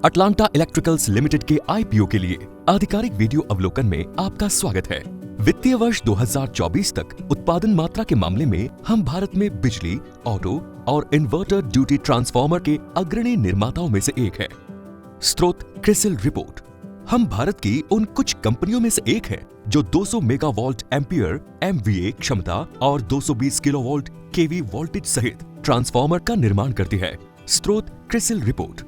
Atlanta electricals limited के IPO के लिए आधिकारिक वीडियो अवलोकन में आपका स्वागत है। वित्तीय वर्ष 2024 तक उत्पादन मात्रा के मामले में हम भारत में बिजली, ऑटो और इन्वर्टर ड्यूटी ट्रांसफार्मर के अग्रणी निर्माताओं में से एक है। स्रोत क्रिसिल रिपोर्ट। हम भारत की उन कुछ कंपनियों में से एक है जो 200 मेगावाट एम्पियर एमवीए क्षमता और 220 किलोवाट केवी वोल्टेज सहित ट्रांसफार्मर का निर्माण करती है। स्रोत क्रिसिल रिपोर्ट।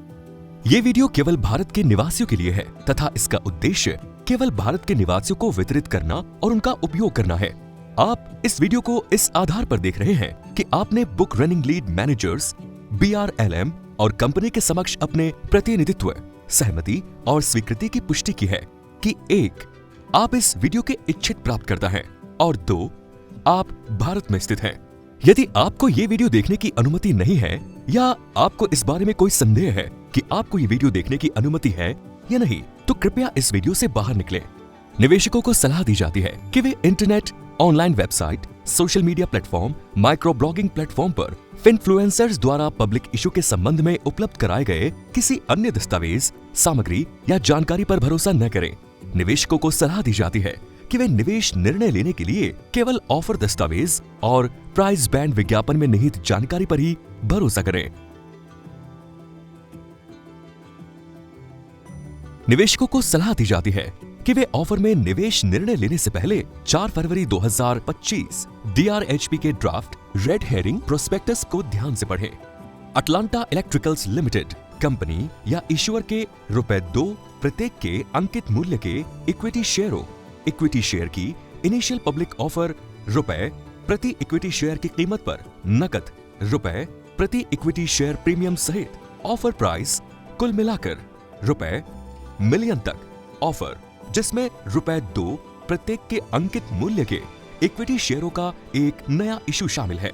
ये वीडियो केवल भारत के निवासियों के लिए है तथा इसका उद्देश्य केवल भारत के निवासियों को वितरित करना और उनका उपयोग करना है। आप इस वीडियो को इस आधार पर देख रहे हैं कि आपने book running lead managers BRLM और कंपनी के समक्ष अपने प्रतिनिधित्व, सहमति और स्वीकृति की पुष्टि की है कि 1. आप इस वीडियो के इच्छित प्राप्तकर्ता हैं और 2. आप भारत में स्थित हैं। यदि आपको ये वीडियो देखने की अनुमति नहीं है या आपको इस बारे में कोई संदेह है कि आपको ये वीडियो देखने की अनुमति है या नहीं, तो कृपया इस वीडियो से बाहर निकलें। निवेशकों को सलाह दी जाती है कि वे internet, online website, social media platform, microblogging platform पर इन्फ्लुएंसर्स द्वारा पब्लिक इशू के संबंध में उपलब्ध कराए गए किसी अन्य दस्तावेज, सामग्री या जानकारी पर भरोसा न करें। निवेशकों को सलाह दी जाती है कि वे निवेश निर्णय लेने के लिए केवल ऑफर दस्तावेज और प्राइस बैंड विज्ञापन में निहित जानकारी पर ही भरोसा करें। निवेशकों को सलाह दी जाती है कि वे ऑफर में निवेश निर्णय लेने से पहले 4 फरवरी 2025 DRHP के ड्राफ्ट रेड हेरिंग प्रोस्पेक्टस को ध्यान से पढ़ें। अटलांटा इलेक्ट्रिकल्स लिमिटेड कंपनी या इश्यूअर के ₹2 प्रत्येक के अंकित मूल्य के इक्विटी शेयरों, इक्विटी शेयर की इनिशियल पब्लिक ऑफर ₹, प्रति इक्विटी शेयर की कीमत पर नकद ₹, प्रति इक्विटी शेयर प्रीमियम सहित ऑफर प्राइस कुल मिलाकर ₹, मिलियन तक ऑफर जिसमें ₹2 प्रत्येक के अंकित मूल्य के इक्विटी शेयरों का एक नया इशू शामिल है,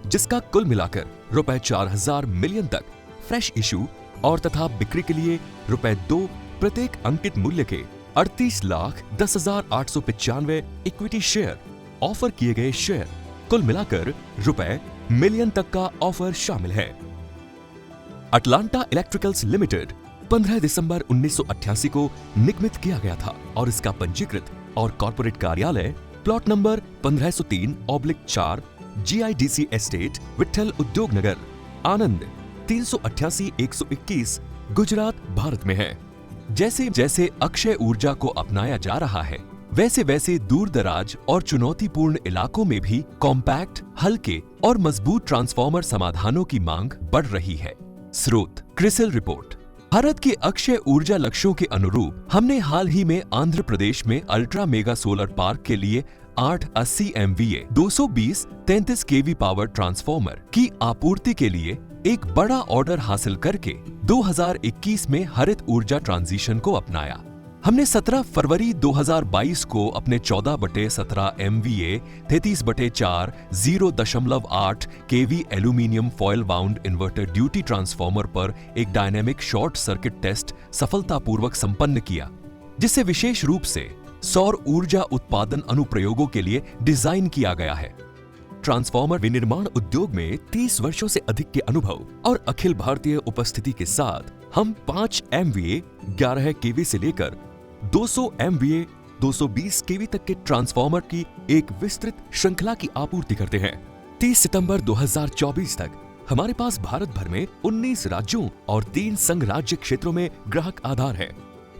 जिसका कुल मिलाकर ₹4000 मिलियन तक फ्रेश इशू और तथा बिक्री के लिए ₹2 प्रत्येक अंकित मूल्य के 38,10,895 इक्विटी शेयर, ऑफर किए गए शेयर कुल मिलाकर ₹, मिलियन तक का ऑफर शामिल है। अटलांटा इलेक्ट्रिकल्स लिमिटेड 15 दिसंबर 1988 को निगमित किया गया था और इसका पंजीकृत और कॉर्पोरेट कार्यालय plot number 1503/4 GIDC estate, Vitthal उद्योग नगर, आनंद 388-121 गुजरात, भारत में है। जैसे जैसे अक्षय ऊर्जा को अपनाया जा रहा है, वैसे वैसे दूर दराज और चुनौतीपूर्ण इलाकों में भी कॉम्पैक्ट, हल्के और मजबूत ट्रांसफार्मर समाधानों की मांग बढ़ रही है। स्रोत क्रिसिल रिपोर्ट। भारत के अक्षय ऊर्जा लक्ष्यों के अनुरूप हमने हाल ही में आंध्र प्रदेश में अल्ट्रा मेगा सोलर पार्क के लिए 880 MVA 220 33 kV पावर ट्रांसफार्मर की आपूर्ति के लिए एक बड़ा ऑर्डर हासिल करके 2021 में हरित ऊर्जा ट्रांजिशन को अपनाया। हमने 17 फरवरी 2022 को अपने 14/17 MVA 33/4 0.8 kV aluminium foil wound inverter duty transformer पर एक डायनेमिक शॉर्ट सर्किट टेस्ट सफलतापूर्वक संपन्न किया, जिसे विशेष रूप से सौर ऊर्जा उत्पादन अनुप्रयोगों के लिए डिजाइन किया गया है। ट्रांसफार्मर विनिर्माण उद्योग में 30 वर्षों से अधिक के अनुभव और अखिल भारतीय उपस्थिति के साथ हम 5 MVA 11 kV से लेकर 200 MVA 220 kV तक के ट्रांसफार्मर की एक विस्तृत श्रृंखला की आपूर्ति करते हैं। 30 सितंबर 2024 तक हमारे पास भारत भर में 19 राज्यों और 3 संघ राज्य क्षेत्रों में ग्राहक आधार है,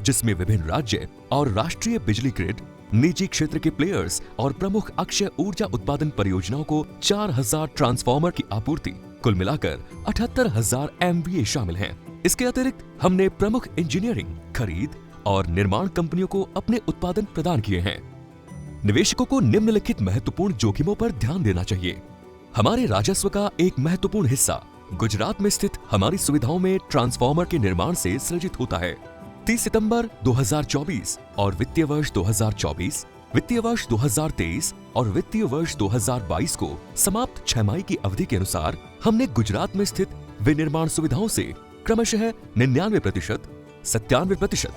जिसमें विभिन्न राज्य और राष्ट्रीय बिजली ग्रिड, निजी क्षेत्र के प्लेयर्स और प्रमुख अक्षय ऊर्जा उत्पादन परियोजनाओं को 4000 ट्रांसफार्मर की आपूर्ति कुल मिलाकर 78,000 MVA शामिल हैं। इसके अतिरिक्त हमने प्रमुख इंजीनियरिंग, खरीद और निर्माण कंपनियों को अपने उत्पादन प्रदान किए हैं। निवेशकों को निम्नलिखित महत्वपूर्ण जोखिमों पर ध्यान देना चाहिए। हमारे राजस्व का एक महत्वपूर्ण हिस्सा गुजरात में स्थित हमारी सुविधाओं में ट्रांसफार्मर के निर्माण से सृजित होता है। 30 सितंबर 2024 और वित्तीय वर्ष 2024, वित्तीय वर्ष 2023 और वित्तीय वर्ष 2022 को समाप्त 6 माह की अवधि के अनुसार हमने गुजरात में स्थित विनिर्माण सुविधाओं से क्रमशः 99%, 97%,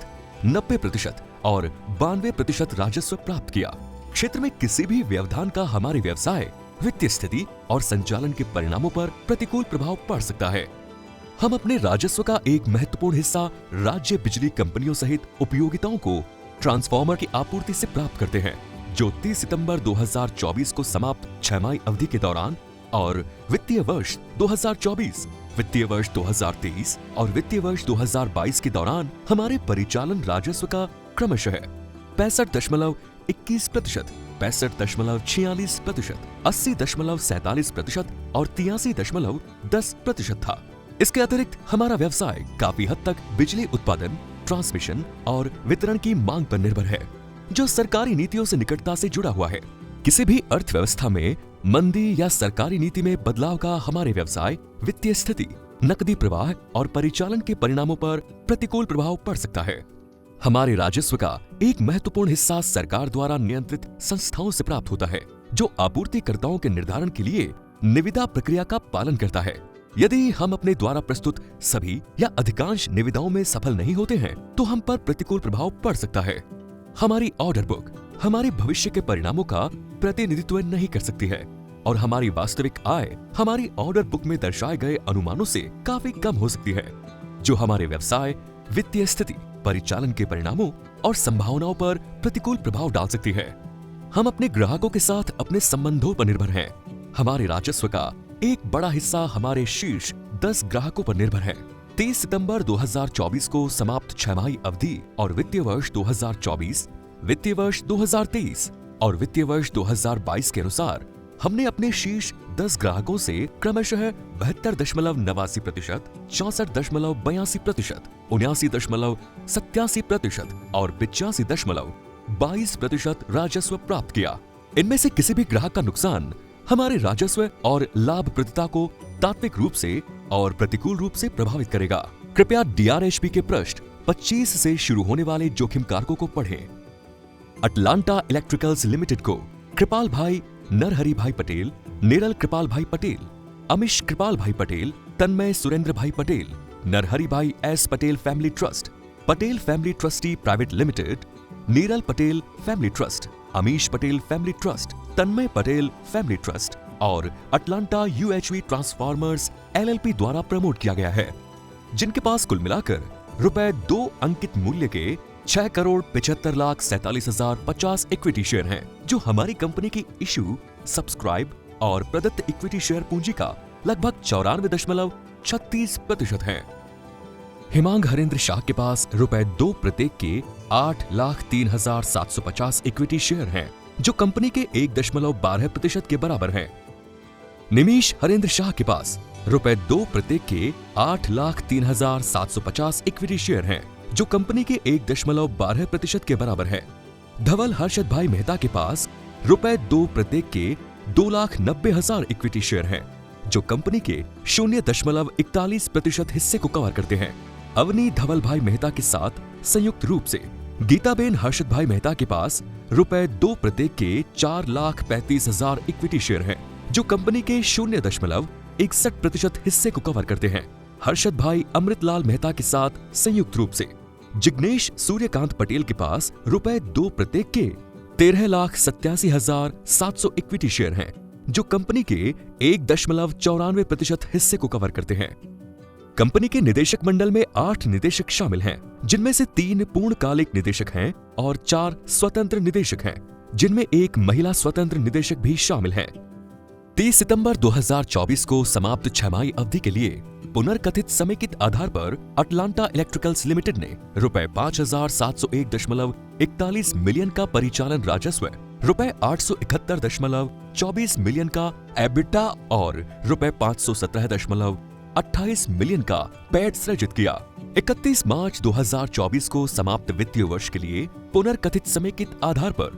90% और 92% राजस्व प्राप्त किया। क्षेत्र में किसी भी व्यवधान का हमारे व्यवसाय, वित्तीय स्थिति और संचालन के परिणामों पर प्रतिकूल प्रभाव पड़ सकता है। हम अपने राजस्व का एक महत्वपूर्ण हिस्सा राज्य बिजली कंपनियों सहित उपयोगिताओं को ट्रांसफार्मर की आपूर्ति से प्राप्त करते हैं, जो 30 सितंबर 2024 को समाप्त छमाही अवधि के दौरान और वित्तीय वर्ष 2024, वित्तीय वर्ष 2023 और वित्तीय वर्ष 2022 के दौरान हमारे परिचालन राजस्व का क्रमशः 65.21%, 65.46%, 80.47% और 83.10% था। इसके अतिरिक्त हमारा व्यवसाय काफी हद तक बिजली उत्पादन, ट्रांसमिशन और वितरण की मांग पर निर्भर है, जो सरकारी नीतियों से निकटता से जुड़ा हुआ है। किसी भी अर्थव्यवस्था में मंदी या सरकारी नीति में बदलाव का हमारे व्यवसाय, वित्तीय स्थिति, नकदी प्रवाह और परिचालन के परिणामों पर प्रतिकूल प्रभाव पड़ सकता है। हमारे राजस्व का एक महत्वपूर्ण हिस्सा सरकार द्वारा नियंत्रित संस्थाओं से प्राप्त होता है, जो आपूर्तिकर्ताओं के निर्धारण के लिए निविदा प्रक्रिया का पालन करता है। यदि हम अपने द्वारा प्रस्तुत सभी या अधिकांश निविदाओं में सफल नहीं होते हैं, तो हम पर प्रतिकूल प्रभाव पड़ सकता है। हमारी ऑर्डर बुक हमारे भविष्य के परिणामों का प्रतिनिधित्व नहीं कर सकती है और हमारी वास्तविक आय हमारी ऑर्डर बुक में दर्शाए गए अनुमानों से काफी कम हो सकती है, जो हमारे व्यवसाय, वित्तीय स्थिति, परिचालन के परिणामों और संभावनाओं पर प्रतिकूल प्रभाव डाल सकती है। हम अपने ग्राहकों के साथ अपने संबंधों पर निर्भर हैं। हमारे राजस्व का एक बड़ा हिस्सा हमारे शीर्ष 10 ग्राहकों पर निर्भर है। 30 सितंबर 2024 को समाप्त छमाही अवधि और वित्तीय वर्ष 2024, वित्तीय वर्ष 2023 और वित्तीय वर्ष 2022 के अनुसार हमने अपने शीर्ष 10 ग्राहकों से क्रमशः 72.89%, 64.82%, 79.87% और 85.22% राजस्व प्राप्त किया। इनमें से किसी भी ग्राहक का नुकसान हमारे राजस्व और लाभप्रदता को तात्विक रूप से और प्रतिकूल रूप से प्रभावित करेगा। कृपया DRHP के पृष्ठ 25 से शुरू होने वाले जोखिम कारकों को पढ़ें। अटलांटा इलेक्ट्रिकल्स लिमिटेड को कृपाल भाई नरहरि भाई पटेल, नेरल कृपाल भाई पटेल, अमिश कृपाल भाई पटेल, तन्मय सुरेंद्र भाई पटेल, नरहरि भाई S Patel family trust, Patel family trustee private limited, Neeral Patel family trust, Amish Patel family trust, Tanmay Patel family trust और अटलांटा UHV ट्रांसफार्मर्स LLP द्वारा प्रमोट किया गया है, जिनके पास कुल मिलाकर ₹2 अंकित मूल्य के 6,75,47,050 इक्विटी शेयर हैं, जो हमारी कंपनी की इशू, सब्सक्राइब और प्रदत्त इक्विटी शेयर पूंजी का लगभग 94.36% है। हिमांग हरेंद्र शाह के पास ₹2 प्रत्येक के 8,03,750 इक्विटी शेयर हैं, जो कंपनी के 1.12% के बराबर हैं। निमीश हरेंद्र शाह के पास ₹2 प्रत्येक के 8,03,750 इक्विटी शेयर हैं, जो कंपनी के 1.12% के बराबर है। धवल हर्षद भाई मेहता के पास ₹2 प्रत्येक के 2,90,000 इक्विटी शेयर हैं, जो कंपनी के 0.41% हिस्से को कवर करते हैं। अवनी धवल भाई मेहता के साथ संयुक्त रूप से गीताबेन हर्षद भाई मेहता के पास ₹2 प्रत्येक के 4,35,000 इक्विटी शेयर हैं, जो कंपनी के 0.61% हिस्से को कवर करते हैं। हर्षद भाई अमृतलाल मेहता के साथ संयुक्त रूप से जिग्नेश सूर्यकांत पटेल के पास ₹2 प्रत्येक के 13,87,700 इक्विटी शेयर हैं, जो कंपनी के 1.94% हिस्से को कवर करते हैं। कंपनी के निदेशक मंडल में 8 निदेशक शामिल हैं, जिनमें से 3 पूर्णकालिक निदेशक हैं और 4 स्वतंत्र निदेशक हैं, जिनमें एक महिला स्वतंत्र निदेशक भी शामिल हैं। 30 सितंबर 2024 को समाप्त छमाही अवधि के लिए पुनर्कथित समेकित आधार पर अटलांटा इलेक्ट्रिकल्स लिमिटेड ने ₹5,701.41 मिलियन का परिचालन राजस्व, ₹871.24 मिलियन का एबिटा और ₹517.28 मिलियन का पैट सृजित किया। 31 मार्च 2024 को समाप्त वित्तीय वर्ष के लिए पुनर्कथित समेकित आधार पर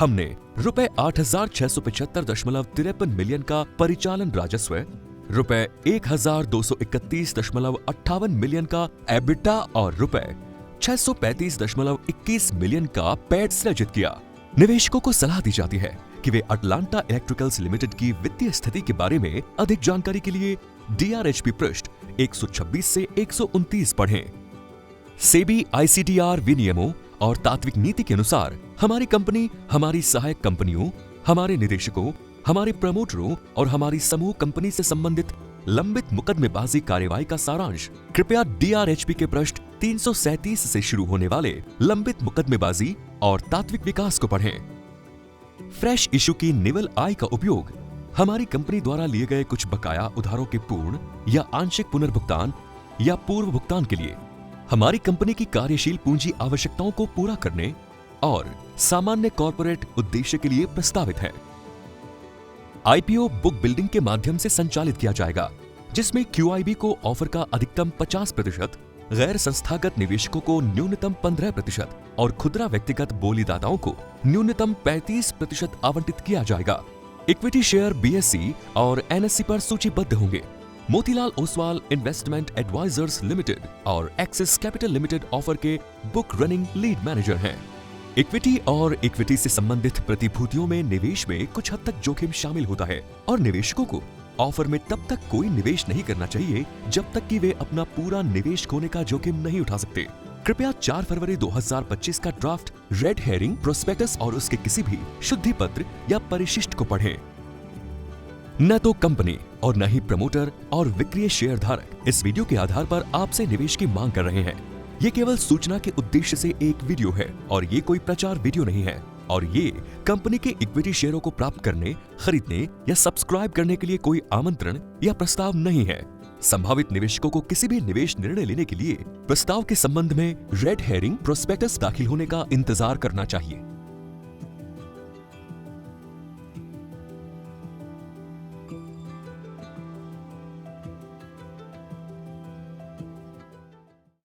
हमने ₹8,675.53 मिलियन का परिचालन राजस्व, ₹1,231.58 मिलियन का एबिटा और ₹635.21 मिलियन का पैट सृजित किया। निवेशकों को सलाह दी जाती है कि वे अटलांटा इलेक्ट्रिकल्स लिमिटेड की वित्तीय स्थिति के बारे में अधिक जानकारी के लिए DRHP पृष्ठ 126 से 129 पढ़ें। सेबी ICDR विनियमों और तात्विक नीति के अनुसार हमारी कंपनी हमारी सहायक कंपनियों, हमारे निदेशकों, हमारे प्रमोटरों और हमारी समूह कंपनी से संबंधित लंबित मुकदमेबाजी कार्यवाही का सारांश। कृपया DRHP के पृष्ठ 337 से शुरू होने वाले लंबित मुकदमेबाजी और तात्विक विकास को पढ़ें। फ्रेश इशू की निवल आय का उपयोग हमारी कंपनी द्वारा लिए गए कुछ बकाया उधारों के पूर्ण या आंशिक पुनर्भुगतान या पूर्व भुगतान के लिए, हमारी कंपनी की कार्यशील पूंजी आवश्यकताओं को पूरा करने और सामान्य कॉर्पोरेट उद्देश्य के लिए प्रस्तावित है। IPO बुक बिल्डिंग के माध्यम से संचालित किया जाएगा, जिसमें QIB को ऑफर का अधिकतम 50%, गैर संस्थागत निवेशकों को न्यूनतम 15% और खुदरा व्यक्तिगत बोलीदाताओं को न्यूनतम 35% आवंटित किया जाएगा। इक्विटी शेयर BSE और NSE पर सूचीबद्ध होंगे। Motilal Oswal investment advisers limited और एक्सिस कैपिटल लिमिटेड ऑफर के बुक रनिंग लीड मैनेजर हैं। इक्विटी और इक्विटी से संबंधित प्रतिभूतियों में निवेश में कुछ हद तक जोखिम शामिल होता है और निवेशकों को ऑफर में तब तक कोई निवेश नहीं करना चाहिए जब तक कि वे अपना पूरा निवेश खोने का जोखिम नहीं उठा सकते। कृपया 4 फरवरी 2025 का ड्राफ्ट रेड हेरिंग प्रोस्पेक्टस और उसके किसी भी शुद्धि पत्र या परिशिष्ट को पढ़ें। न तो कंपनी और न ही प्रमोटर और विक्रीय शेयर धारक इस वीडियो के आधार पर आपसे निवेश की मांग कर रहे हैं। ये केवल सूचना के उद्देश्य से एक वीडियो है और ये कोई प्रचार वीडियो नहीं है और ये कंपनी के इक्विटी शेयरों को प्राप्त करने, खरीदने या सब्सक्राइब करने के लिए कोई आमंत्रण या प्रस्ताव नहीं है। संभावित निवेशकों को किसी भी निवेश निर्णय लेने के लिए प्रस्ताव के संबंध में रेड हेरिंग प्रोस्पेक्टस दाखिल होने का इंतजार करना चाहिए।